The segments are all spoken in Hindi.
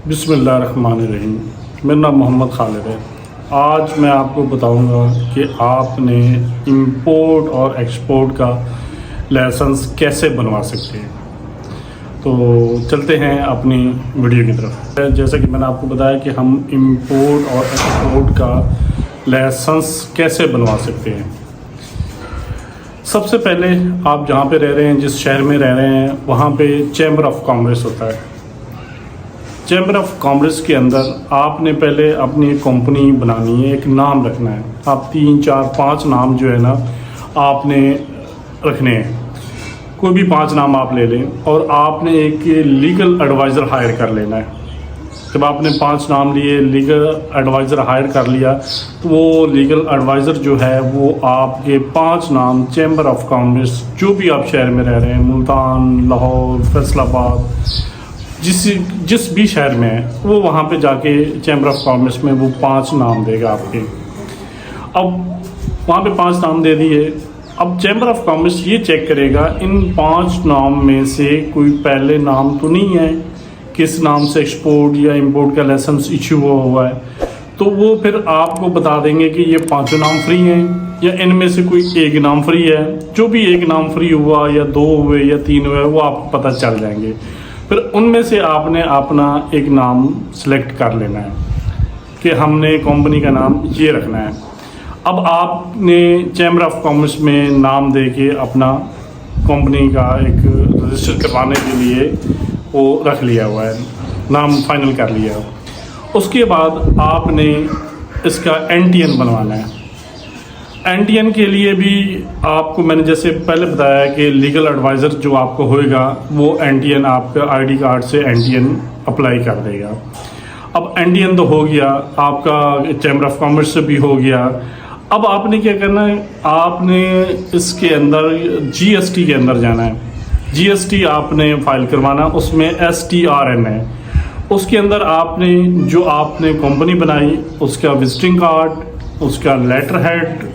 बिस्मिल्लाहिर्रहमानिर्रहीम। मेरा नाम मोहम्मद खालिद है। आज मैं आपको बताऊंगा कि आपने इंपोर्ट और एक्सपोर्ट का लाइसेंस कैसे बनवा सकते हैं। तो चलते हैं अपनी वीडियो की तरफ। जैसा कि मैंने आपको बताया कि हम इंपोर्ट और एक्सपोर्ट का लाइसेंस कैसे बनवा सकते हैं। सबसे पहले आप जहाँ पे रह रहे हैं, जिस शहर में रह रहे हैं, वहाँ पे चैम्बर ऑफ कॉमर्स होता है। चैम्बर ऑफ कॉमर्स के अंदर आपने पहले अपनी एक कंपनी बनानी है, एक नाम रखना है। आप 3, 4, 5 नाम जो है ना आपने रखने हैं। कोई भी 5 नाम आप ले लें और आपने एक लीगल एडवाइज़र हायर कर लेना है। जब आपने 5 नाम लिए, लीगल एडवाइज़र हायर कर लिया, तो वो लीगल एडवाइज़र जो है वो आपके 5 नाम चैम्बर ऑफ कॉमर्स, जो भी आप शहर में रह रहे हैं, मुल्तान, लाहौर, फैसलाबाद, जिस भी शहर में है, वो वहाँ पे जाके चैम्बर ऑफ कॉमर्स में वो 5 नाम देगा आपके। अब वहाँ पे 5 नाम दे दिए। अब चैम्बर ऑफ कॉमर्स ये चेक करेगा इन 5 नाम में से कोई पहले नाम तो नहीं है, किस नाम से एक्सपोर्ट या इंपोर्ट का लाइसेंस इशू हुआ है। तो वो फिर आपको बता देंगे कि ये 5 नाम फ्री हैं या इनमें से कोई एक नाम फ्री है। जो भी एक नाम फ्री हुआ या 2 हुए या 3 हुए, वो आपको पता चल जाएंगे। फिर उनमें से आपने अपना एक नाम सेलेक्ट कर लेना है कि हमने कंपनी का नाम ये रखना है। अब आपने चैम्बर ऑफ कॉमर्स में नाम दे के अपना कंपनी का एक रजिस्टर करवाने के लिए वो रख लिया हुआ है, नाम फाइनल कर लिया। उसके बाद आपने इसका NTN बनवाना है। NTN के लिए भी आपको मैंने जैसे पहले बताया कि लीगल एडवाइज़र जो आपको होएगा वो NTN आपका ID कार्ड से NTN अप्लाई कर देगा। अब NTN तो हो गया आपका, चैम्बर ऑफ कॉमर्स से भी हो गया। अब आपने क्या करना है, आपने इसके अंदर GST के अंदर जाना है। GST आपने फाइल करवाना, उसमें STRN है। उसके अंदर आपने जो आपने कंपनी बनाई उसका विजिटिंग कार्ड, उसका लेटर हेड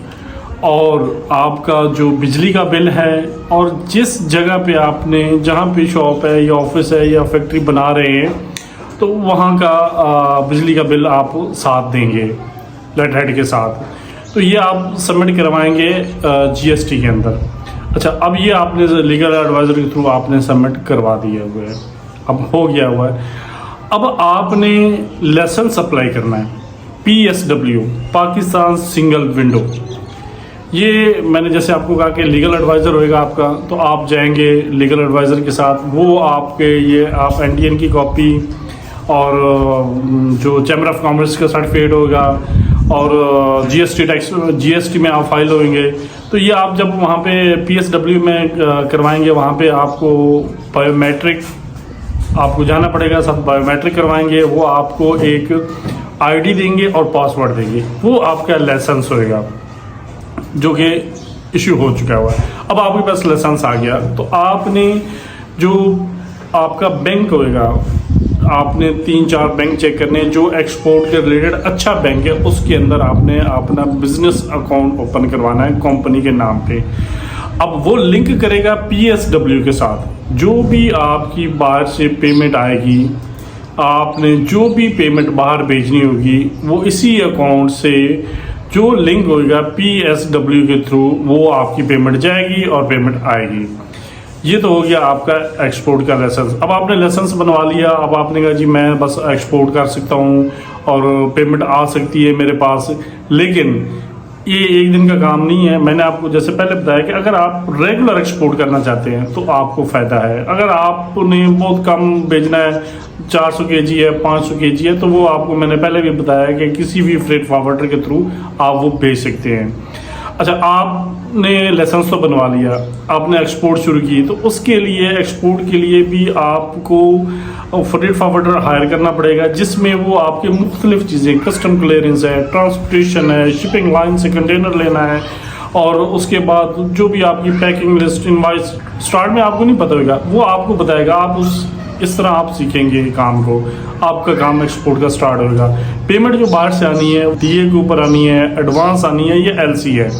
और आपका जो बिजली का बिल है, और जिस जगह पे आपने, जहाँ पे शॉप है या ऑफिस है या फैक्ट्री बना रहे हैं, तो वहाँ का बिजली का बिल आप साथ देंगे लेटर हेड के साथ। तो ये आप सबमिट करवाएंगे GST के अंदर। अच्छा, अब ये आपने लीगल एडवाइज़र के थ्रू आपने सबमिट करवा दिया हुआ है, अब हो गया हुआ है। अब आपने लाइसेंस अप्लाई करना है, PSW, पाकिस्तान सिंगल विंडो। ये मैंने जैसे आपको कहा कि लीगल एडवाइज़र होएगा आपका, तो आप जाएंगे लीगल एडवाइज़र के साथ, वो आपके ये आप NTN की कॉपी और जो चैम्बर ऑफ कॉमर्स का सर्टिफिकेट होगा और GST में आप फाइल होंगे। तो ये आप जब वहाँ पे PSW में करवाएंगे, वहाँ पे आपको बायोमेट्रिक आपको जाना पड़ेगा, सब बायोमेट्रिक करवाएंगे। वो आपको एक ID देंगे और पासवर्ड देंगे, वो आपका लाइसेंस होएगा जो कि इशू हो चुका हुआ है। अब आपके पास लाइसेंस आ गया, तो आपने जो आपका बैंक होएगा, आपने 3-4 बैंक चेक करने, जो एक्सपोर्ट के रिलेटेड अच्छा बैंक है, उसके अंदर आपने अपना बिजनेस अकाउंट ओपन करवाना है कंपनी के नाम पे। अब वो लिंक करेगा PSW के साथ। जो भी आपकी बाहर से पेमेंट आएगी, आपने जो भी पेमेंट बाहर भेजनी होगी, वो इसी अकाउंट से जो लिंक होगा PSW के थ्रू, वो आपकी पेमेंट जाएगी और पेमेंट आएगी। ये तो हो गया आपका एक्सपोर्ट का लाइसेंस। अब आपने लाइसेंस बनवा लिया, अब आपने कहा जी मैं बस एक्सपोर्ट कर सकता हूँ और पेमेंट आ सकती है मेरे पास। लेकिन ये एक दिन का काम नहीं है। मैंने आपको जैसे पहले बताया कि अगर आप रेगुलर एक्सपोर्ट करना चाहते हैं तो आपको फ़ायदा है। अगर आपने बहुत कम भेजना है, 400 kg है, 500 kg है, तो वो आपको मैंने पहले भी बताया कि किसी भी फ्रेट फॉरवर्डर के थ्रू आप वो भेज सकते हैं। अच्छा, आपने लाइसेंस तो बनवा लिया, आपने एक्सपोर्ट शुरू की, तो उसके लिए एक्सपोर्ट के लिए भी आपको फ्रेट फॉरवर्डर हायर करना पड़ेगा, जिसमें वो आपके मुख्तलिफ चीज़ें, कस्टम क्लियरेंस है, ट्रांसपोर्टेशन है, शिपिंग लाइन से कंटेनर लेना है, और उसके बाद जो भी आपकी पैकिंग लिस्ट, इनवॉइस, स्टार्ट में आपको नहीं पता होगा, वो आपको बताएगा। आप इस तरह आप सीखेंगे काम को, आपका काम एक्सपोर्ट का स्टार्ट होगा। पेमेंट जो बाहर से आनी है, DA के ऊपर आनी है, एडवांस आनी है, ये LC है।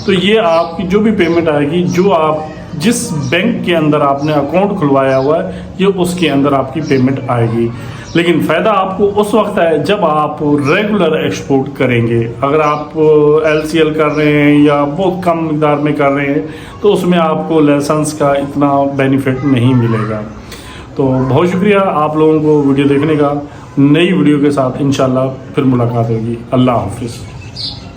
तो ये आपकी जो भी पेमेंट आएगी, जो आप जिस बैंक के अंदर आपने अकाउंट खुलवाया हुआ है, ये उसके अंदर आपकी पेमेंट आएगी। लेकिन फ़ायदा आपको उस वक्त है जब आप रेगुलर एक्सपोर्ट करेंगे। अगर आप LCL कर रहे हैं या बहुत कम मिकदार में कर रहे हैं तो उसमें आपको लाइसेंस का इतना बेनिफिट नहीं मिलेगा। तो बहुत शुक्रिया आप लोगों को वीडियो देखने का। नई वीडियो के साथ इंशाल्लाह फिर मुलाकात होगी। अल्लाह हाफिज़।